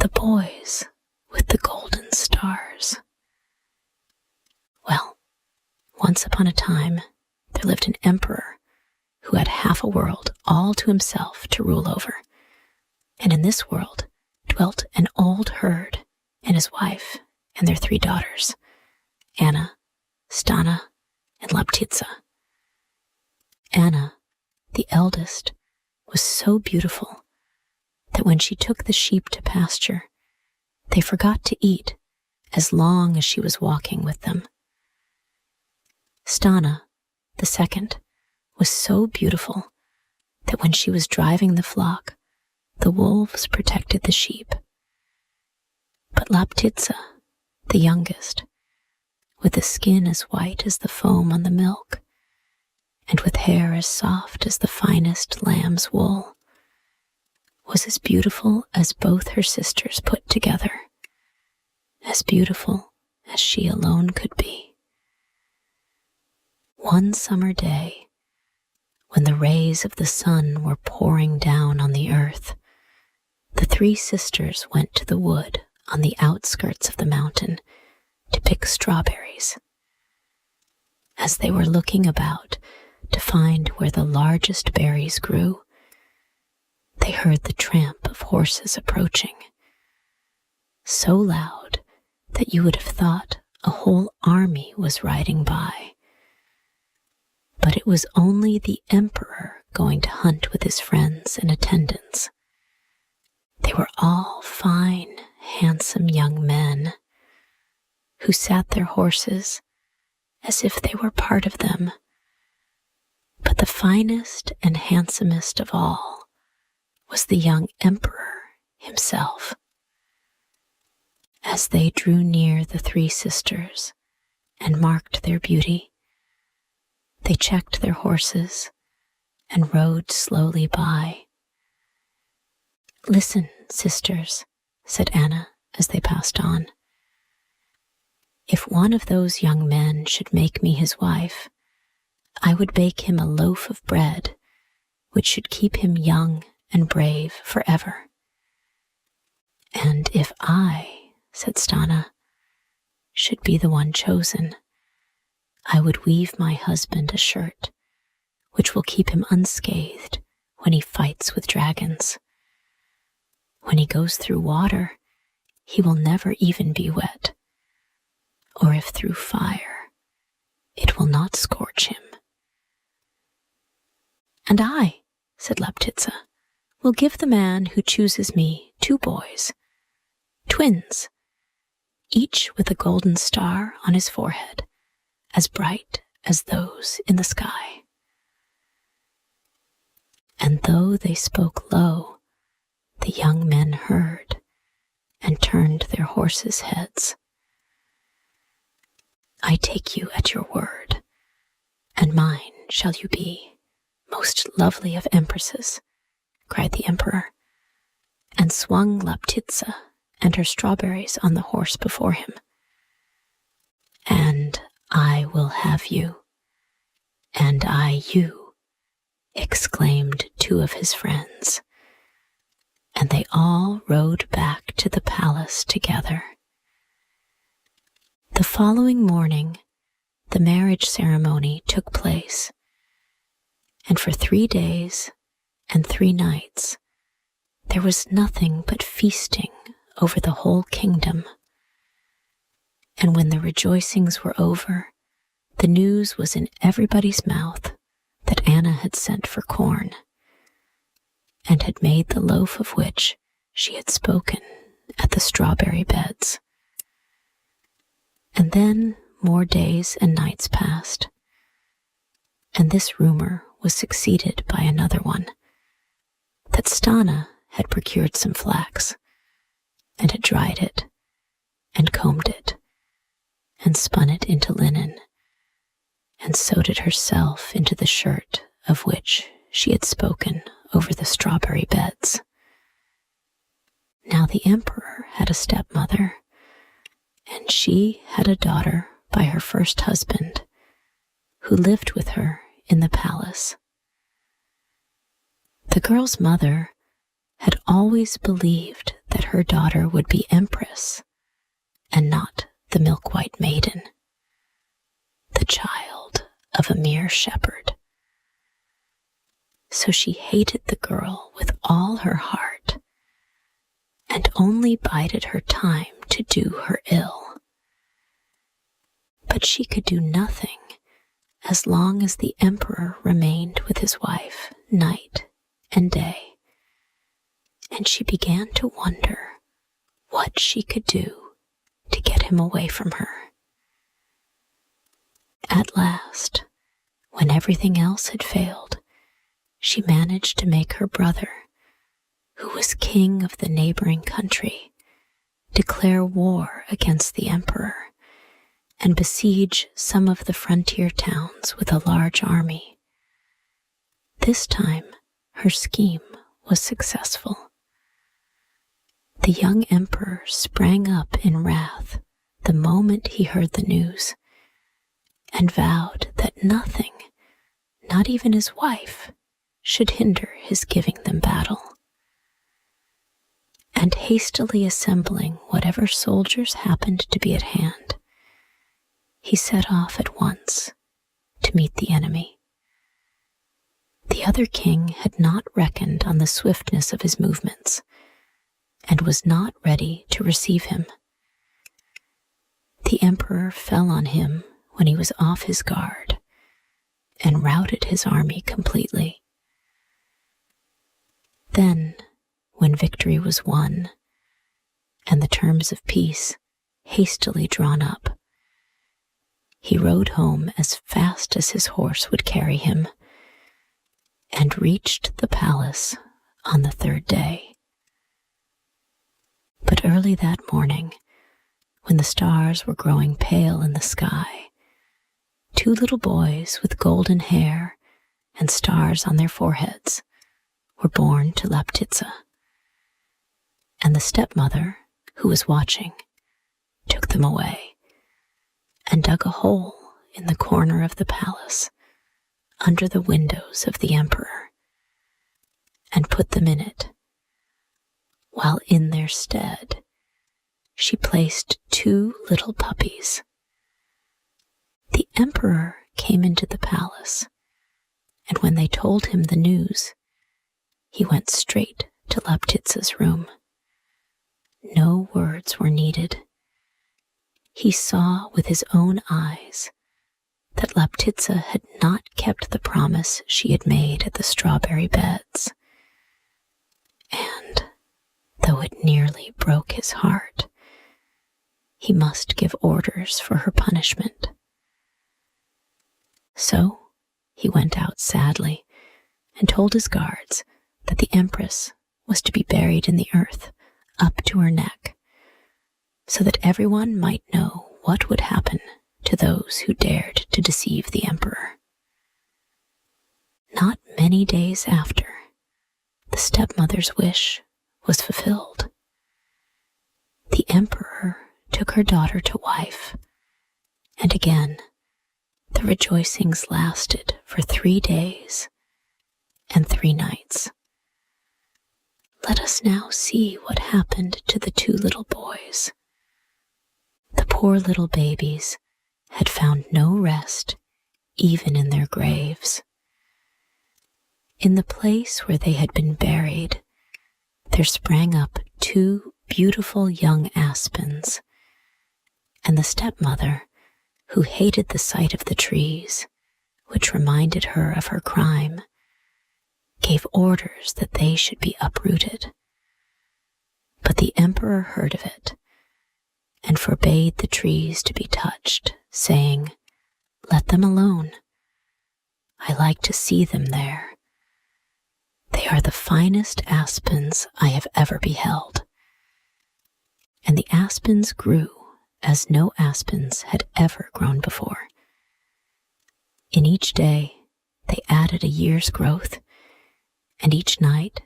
the boys with the golden stars. Well, once upon a time, there lived an emperor who had half a world all to himself to rule over. And in this world dwelt an old herd and his wife and their 3 daughters, Anna, Stana, and Laptitsa. Anna, the eldest, was so beautiful that when she took the sheep to pasture, they forgot to eat as long as she was walking with them. Stana, the second, was so beautiful that when she was driving the flock, the wolves protected the sheep. But Laptitsa, the youngest, with a skin as white as the foam on the milk, and with hair as soft as the finest lamb's wool, was as beautiful as both her sisters put together, as beautiful as she alone could be. One summer day, when the rays of the sun were pouring down on the earth, the 3 sisters went to the wood on the outskirts of the mountain to pick strawberries. As they were looking about to find where the largest berries grew, they heard the tramp of horses approaching, so loud that you would have thought a whole army was riding by. But it was only the emperor going to hunt with his friends and attendants. They were all fine, handsome young men who sat their horses as if they were part of them. But the finest and handsomest of all was the young emperor himself. As they drew near the 3 sisters and marked their beauty, they checked their horses and rode slowly by. "Listen, sisters," said Anna as they passed on. "If one of those young men should make me his wife, I would bake him a loaf of bread which should keep him young and brave forever." "And if I," said Stana, "should be the one chosen, I would weave my husband a shirt which will keep him unscathed when he fights with dragons. When he goes through water, he will never even be wet, or if through fire, it will not scorch him." "And I," said Laptitsa, "will give the man who chooses me 2 boys, twins, each with a golden star on his forehead, as bright as those in the sky." And though they spoke low, the young men heard and turned their horses' heads. "I take you at your word, and mine shall you be, most lovely of empresses," cried the emperor, and swung Laptitsa and her strawberries on the horse before him. "And I will have you, and I you," exclaimed 2 of his friends, and they all rode back to the palace together. The following morning, the marriage ceremony took place, and for 3 days and 3 nights, there was nothing but feasting over the whole kingdom. And when the rejoicings were over, the news was in everybody's mouth that Anna had sent for corn, and had made the loaf of which she had spoken at the strawberry beds. And then more days and nights passed, and this rumor was succeeded by another one, that Stana had procured some flax, and had dried it, and combed it, and spun it into linen, and sewed it herself into the shirt of which she had spoken over the strawberry beds. Now the emperor had a stepmother, and she had a daughter by her first husband, who lived with her in the palace. The girl's mother had always believed that her daughter would be empress and not the milk-white maiden, the child of a mere shepherd. So she hated the girl with all her heart and only bided her time to do her ill. But she could do nothing as long as the emperor remained with his wife night and day, and she began to wonder what she could do to get him away from her. At last, when everything else had failed, she managed to make her brother, who was king of the neighboring country, declare war against the emperor and besiege some of the frontier towns with a large army. This time, her scheme was successful. The young emperor sprang up in wrath the moment he heard the news and vowed that nothing, not even his wife, should hinder his giving them battle. And hastily assembling whatever soldiers happened to be at hand, he set off at once to meet the enemy. The other king had not reckoned on the swiftness of his movements and was not ready to receive him. The emperor fell on him when he was off his guard and routed his army completely. Then, when victory was won and the terms of peace hastily drawn up, he rode home as fast as his horse would carry him and reached the palace on the third day. But early that morning, when the stars were growing pale in the sky, two little boys with golden hair and stars on their foreheads were born to Laptitsa. And the stepmother, who was watching, took them away and dug a hole in the corner of the palace under the windows of the emperor and put them in it, while in their stead she placed two little puppies. The emperor came into the palace, and when they told him the news, he went straight to Laptitsa's room. No words were needed. He saw with his own eyes that Laptitsa had not kept the promise she had made at the strawberry beds. And, though it nearly broke his heart, he must give orders for her punishment. So he went out sadly and told his guards that the empress was to be buried in the earth up to her neck, so that everyone might know what would happen to those who dared to deceive the emperor. Not many days after, the stepmother's wish was fulfilled. The emperor took her daughter to wife, and again the rejoicings lasted for 3 days and 3 nights. Let us now see what happened to the two little boys. The poor little babies had found no rest even in their graves. In the place where they had been buried, there sprang up 2 beautiful young aspens, and the stepmother, who hated the sight of the trees, which reminded her of her crime, gave orders that they should be uprooted. But the emperor heard of it and forbade the trees to be touched, saying, "Let them alone. I like to see them there. They are the finest aspens I have ever beheld." And the aspens grew as no aspens had ever grown before. In each day they added a year's growth, and each night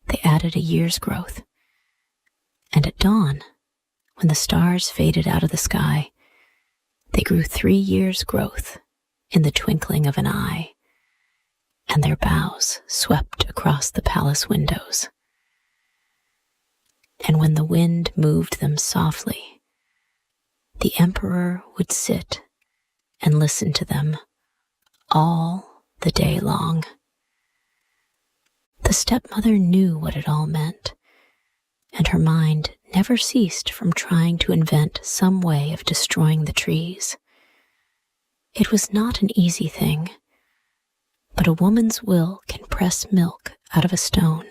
they added a year's growth. And at dawn, when the stars faded out of the sky, they grew 3 years' growth in the twinkling of an eye, and their boughs swept across the palace windows. and when the wind moved them softly, the emperor would sit and listen to them all the day long. The stepmother knew what it all meant, and her mind never ceased from trying to invent some way of destroying the trees. It was not an easy thing, but a woman's will can press milk out of a stone,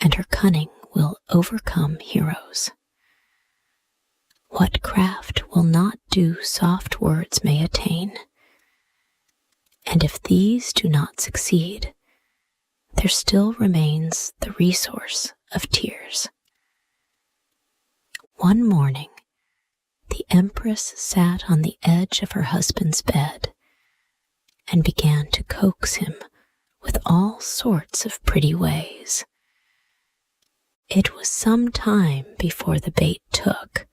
and her cunning will overcome heroes. What craft will not do soft words may attain, and if these do not succeed, there still remains the resource of tears. One morning, the Empress sat on the edge of her husband's bed and began to coax him with all sorts of pretty ways. It was some time before the bait took,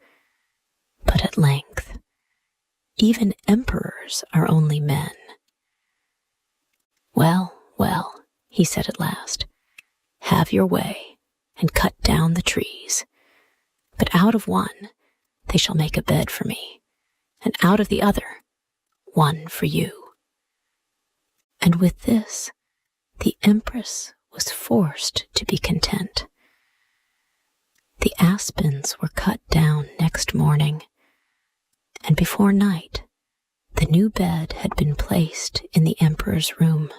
but at length, even emperors are only men. Well, well, he said at last, have your way and cut down the trees, but out of one they shall make a bed for me, and out of the other one for you. And with this, the Empress was forced to be content. The aspens were cut down next morning, and before night, the new bed had been placed in the Emperor's room.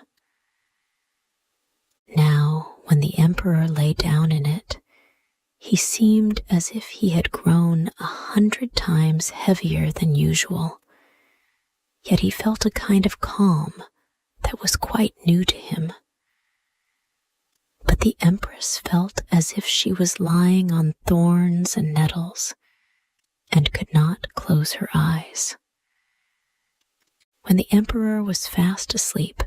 Now, when the Emperor lay down in it, he seemed as if he had grown 100 times heavier than usual, yet he felt a kind of calm that was quite new to him. But the Empress felt as if she was lying on thorns and nettles, and could not close her eyes. When the Emperor was fast asleep,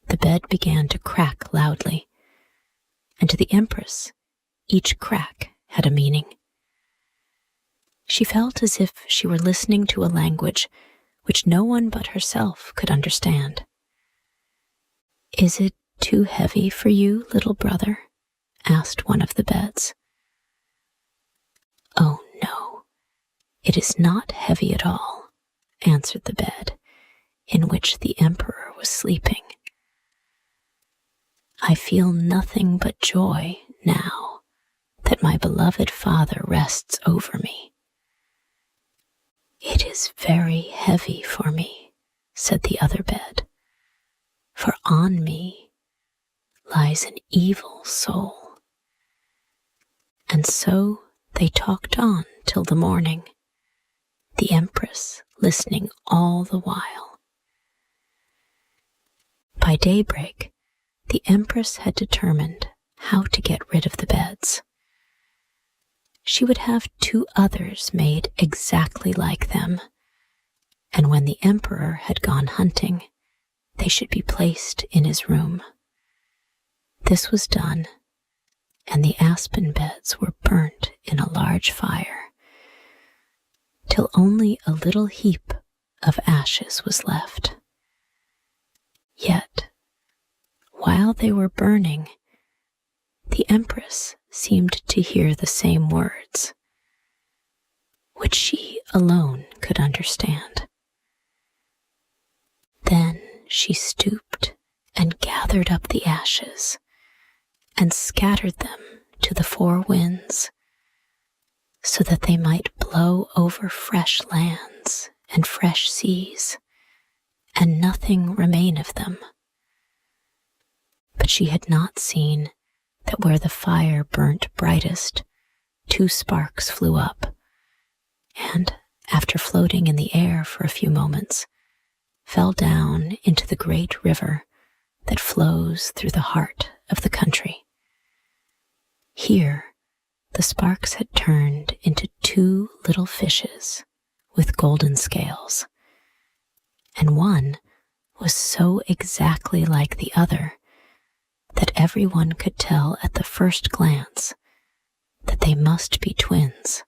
the bed began to crack loudly, and to the Empress, each crack had a meaning. She felt as if she were listening to a language which no one but herself could understand. "Is it too heavy for you, little brother?" asked one of the beds. "Oh, no, it is not heavy at all," answered the bed in which the Emperor was sleeping. "I feel nothing but joy now that my beloved father rests over me." "It is very heavy for me," said the other bed, "for on me lies an evil soul." And so they talked on till the morning, the Empress listening all the while. By daybreak, the Empress had determined how to get rid of the beds. She would have 2 others made exactly like them, and when the Emperor had gone hunting, they should be placed in his room. This was done, and the aspen beds were burnt in a large fire, till only a little heap of ashes was left. Yet, while they were burning, the Empress seemed to hear the same words, which she alone could understand. Then she stooped and gathered up the ashes and scattered them to the 4 winds, so that they might blow over fresh lands and fresh seas, and nothing remain of them. But she had not seen that where the fire burnt brightest, 2 sparks flew up, and, after floating in the air for a few moments, fell down into the great river that flows through the heart of the country. Here, the sparks had turned into 2 little fishes with golden scales, and one was so exactly like the other that everyone could tell at the first glance that they must be twins.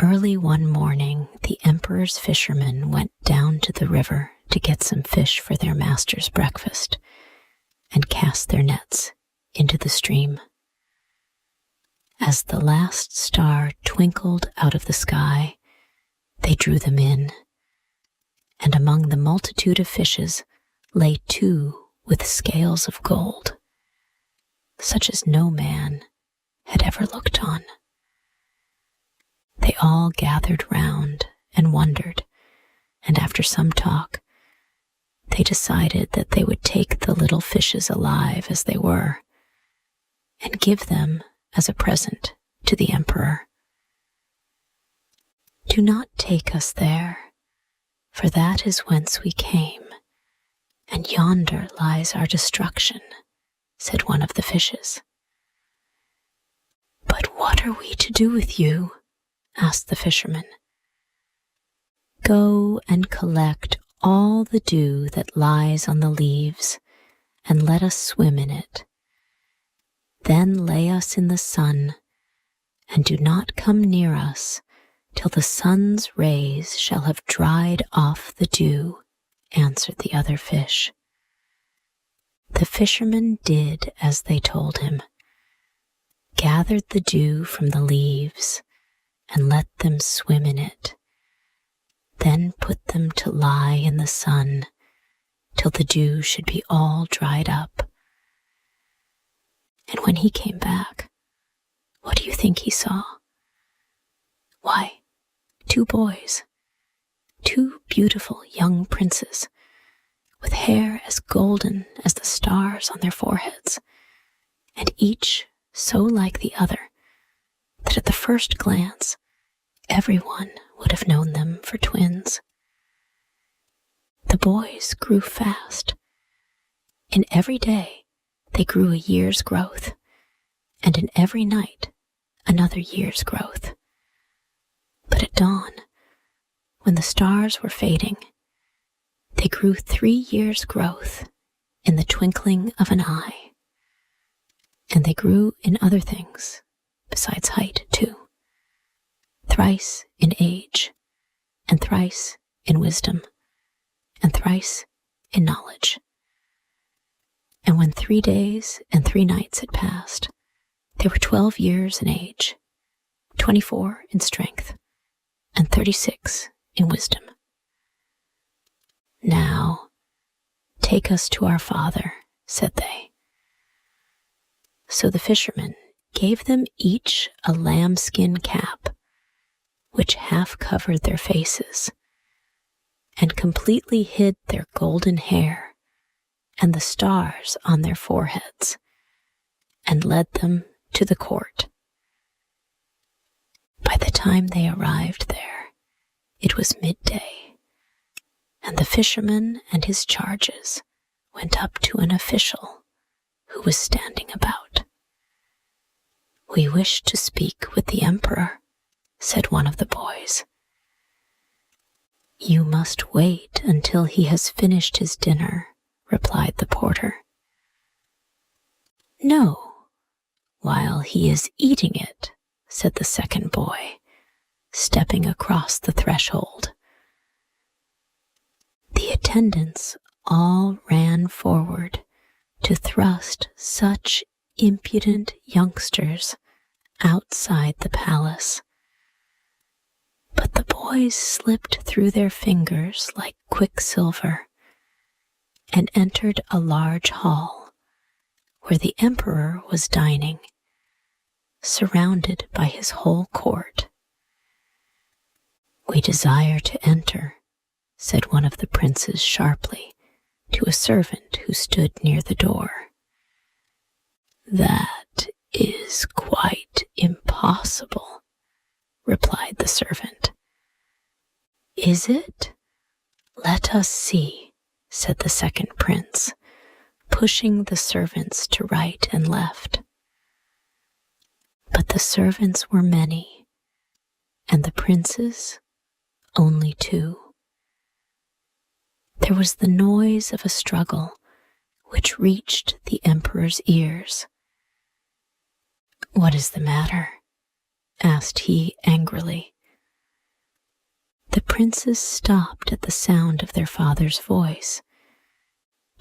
Early one morning, the Emperor's fishermen went down to the river to get some fish for their master's breakfast, and cast their nets into the stream. As the last star twinkled out of the sky, they drew them in, and among the multitude of fishes lay two with scales of gold, such as no man had ever looked on. They all gathered round and wondered, and after some talk, they decided that they would take the little fishes alive as they were, and give them as a present to the emperor. "Do not take us there, for that is whence we came, and yonder lies our destruction," said one of the fishes. "But what are we to do with you?" asked the fisherman. "Go and collect all the dew that lies on the leaves, and let us swim in it. Then lay us in the sun, and do not come near us till the sun's rays shall have dried off the dew," answered the other fish. The fisherman did as they told him, gathered the dew from the leaves, and let them swim in it, then put them to lie in the sun till the dew should be all dried up. And when he came back, what do you think he saw? Why, two boys, two beautiful young princes, with hair as golden as the stars on their foreheads, and each so like the other that at the first glance everyone would have known them for twins. The boys grew fast. In every day they grew a year's growth, and in every night another year's growth. But at dawn, when the stars were fading, they grew 3 years' growth in the twinkling of an eye. And they grew in other things, besides height too, thrice in age, and thrice in wisdom, and thrice in knowledge. And when 3 days and 3 nights had passed, they were 12 years in age, 24 in strength, and 36 in wisdom. "Now, take us to our father," said they. So the fisherman gave them each a lambskin cap, which half covered their faces, and completely hid their golden hair and the stars on their foreheads, and led them to the court. By the time they arrived there, it was midday, and the fisherman and his charges went up to an official who was standing about. "We wish to speak with the emperor," said one of the boys. "You must wait until he has finished his dinner," replied the porter. "No, while he is eating it," said the second boy, stepping across the threshold. The attendants all ran forward to thrust such impudent youngsters outside the palace. But the boys slipped through their fingers like quicksilver and entered a large hall where the emperor was dining, surrounded by his whole court. "We desire to enter," said one of the princes sharply to a servant who stood near the door. "That is quite impossible," replied the servant. "Is it? Let us see," said the second prince, pushing the servants to right and left. But the servants were many, and the princes only 2. There was the noise of a struggle which reached the emperor's ears. "What is the matter?" asked he angrily. The princes stopped at the sound of their father's voice.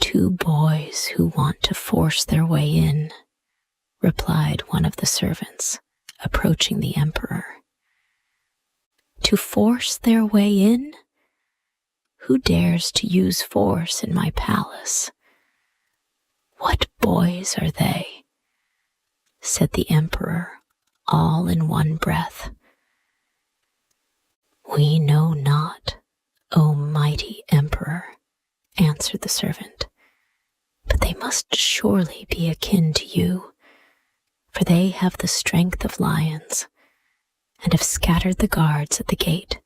"2 boys who want to force their way in," replied one of the servants, approaching the emperor. To force their way in? Who dares to use force in my palace? What boys are they? Said the emperor, all in one breath. We know not, O mighty emperor, answered the servant, but they must surely be akin to you, for they have the strength of lions, and have scattered the guards at the gate.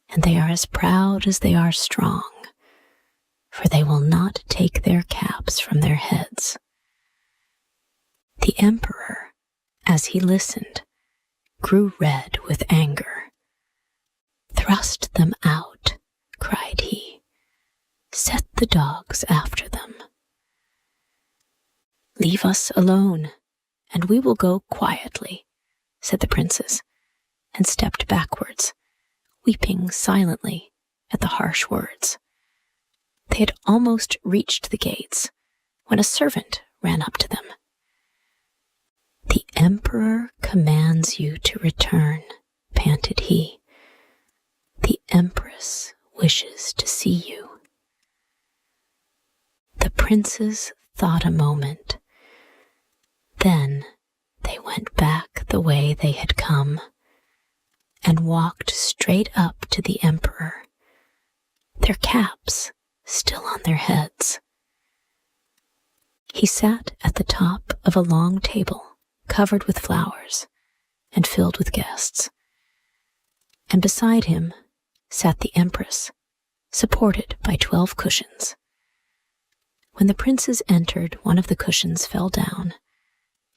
And they are as proud as they are strong, for they will not take their caps from their heads. The emperor, as he listened, grew red with anger. Thrust them out, cried he. Set the dogs after them. Leave us alone, and we will go quietly, said the princes, and stepped backwards, weeping silently at the harsh words. They had almost reached the gates when a servant ran up to them. The emperor commands you to return, panted he. The empress wishes to see you. The princes thought a moment. Then they went back the way they had come and walked straight up to the emperor, their caps still on their heads. He sat at the top of a long table covered with flowers and filled with guests, and beside him sat the empress, supported by 12 cushions. When the princes entered, one of the cushions fell down,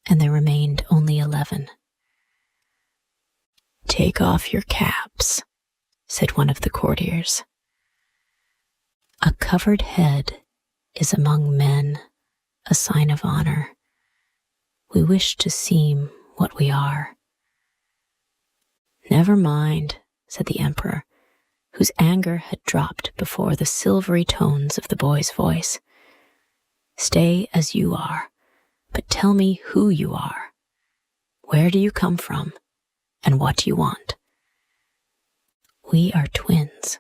and there remained only 11. Take off your caps, said one of the courtiers. A covered head is among men a sign of honor. We wish to seem what we are. Never mind, said the emperor, whose anger had dropped before the silvery tones of the boy's voice. Stay as you are, but tell me who you are. Where do you come from, and what do you want? We are twins,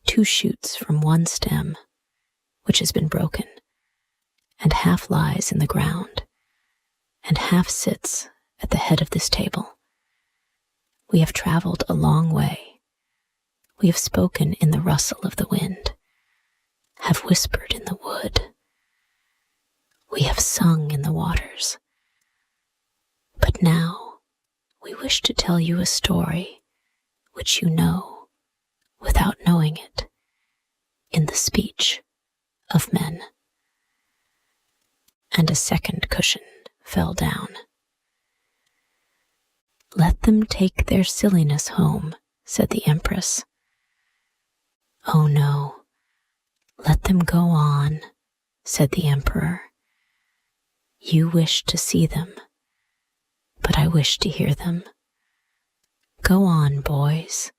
2 shoots from one stem, which has been broken, and half lies in the ground, and half sits at the head of this table. We have traveled a long way. We have spoken in the rustle of the wind, have whispered in the wood. We have sung in the waters. But now we wish to tell you a story which you know without knowing it, in the speech of men. And a second cushion fell down. Let them take their silliness home, said the empress. Oh no, let them go on, said the emperor. You wish to see them, but I wish to hear them. Go on, boys,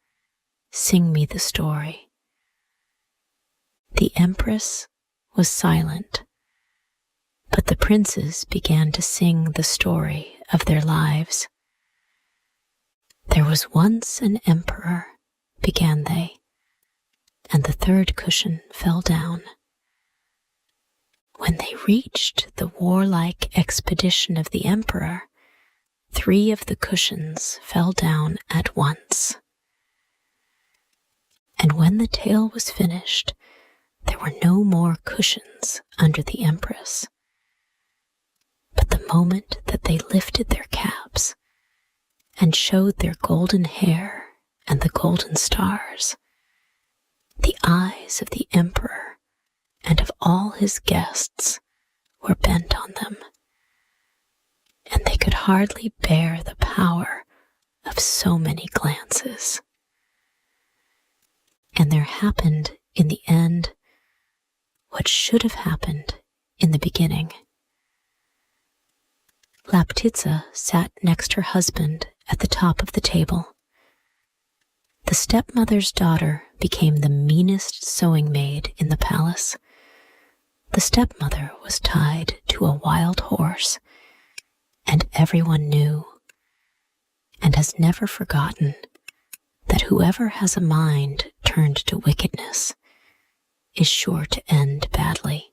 sing me the story. The empress was silent, but the princes began to sing the story of their lives. There was once an emperor, began they, and the third cushion fell down. When they reached the warlike expedition of the emperor, 3 of the cushions fell down at once. And when the tale was finished, there were no more cushions under the empress. But the moment that they lifted their caps and showed their golden hair and the golden stars, the eyes of the emperor and of all his guests were bent on them, and they could hardly bear the power of so many glances. And there happened in the end what should have happened in the beginning. Laptitsa sat next her husband at the top of the table. The stepmother's daughter became the meanest sewing maid in the palace. The stepmother was tied to a wild horse, And everyone knew, and has never forgotten, that whoever has a mind turned to wickedness is sure to end badly.